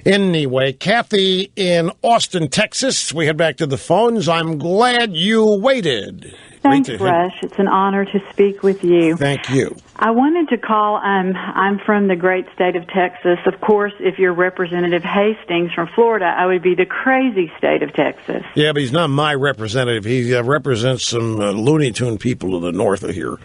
Anyway, Kathy in Austin, Texas. We head back to the phones. I'm glad you waited. Thanks, Rush. It's an honor to speak with you. Thank you. I wanted to call. I'm from the great state of Texas. Of course, if you're Representative Hastings from Florida, I would be the crazy state of Texas. Yeah, but he's not my representative. He represents some Looney Tune people to the north of here,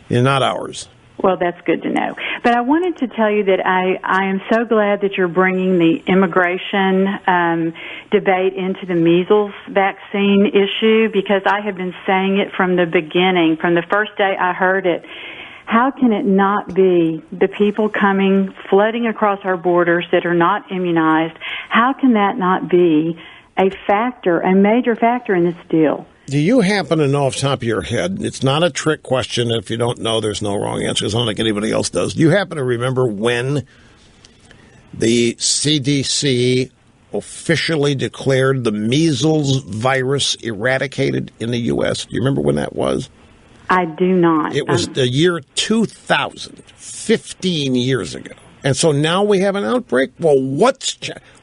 and not ours. Well, that's good to know. But I wanted to tell you that I am so glad that you're bringing the immigration debate into the measles vaccine issue, because I have been saying it from the beginning, from the first day I heard it. How can it not be the people flooding across our borders that are not immunized? How can that not be a major factor in this deal? Do you happen to know off the top of your head, it's not a trick question, if you don't know, there's no wrong answer, because I don't think anybody else does. Do you happen to remember when the CDC officially declared the measles virus eradicated in the U.S.? Do you remember when that was? I do not. It was the year 2000, 15 years ago. And so now we have an outbreak? Well,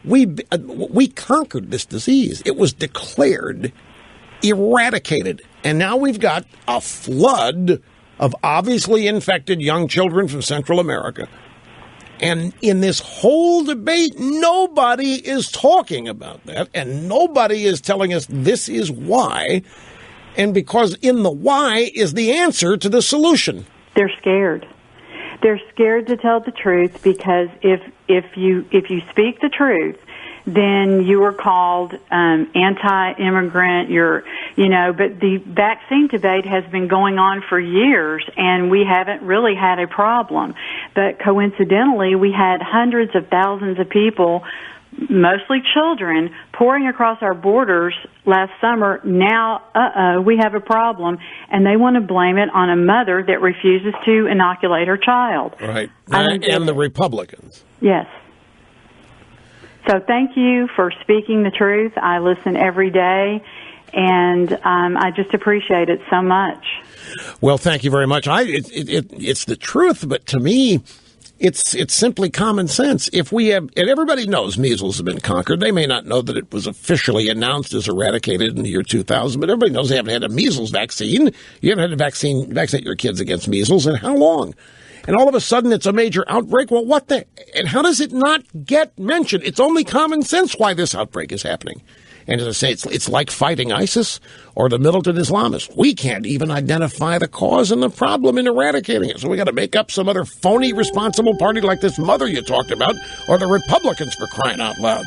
we conquered this disease. It was declared eradicated. And now we've got a flood of obviously infected young children from Central America. And in this whole debate, nobody is talking about that, and nobody is telling us this is why. And because in the why is the answer to the solution. They're scared. They're scared to tell the truth, because if you speak the truth, then you are called anti-immigrant. But the vaccine debate has been going on for years, and we haven't really had a problem. But coincidentally, we had hundreds of thousands of people, mostly children, pouring across our borders last summer. Now, we have a problem, and they want to blame it on a mother that refuses to inoculate her child. Right. And the Republicans. Yes. So thank you for speaking the truth. I listen every day, and I just appreciate it so much. Well, thank you very much. It's the truth, but to me, it's simply common sense. If we have, and everybody knows measles have been conquered. They may not know that it was officially announced as eradicated in the year 2000, but everybody knows they haven't had a measles vaccine. You haven't had to vaccinate your kids against measles in how long? And all of a sudden, it's a major outbreak. Well, and how does it not get mentioned? It's only common sense why this outbreak is happening. And as I say, it's like fighting ISIS or the militant Islamists. We can't even identify the cause and the problem in eradicating it. So we got to make up some other phony responsible party like this mother you talked about, or the Republicans, for crying out loud.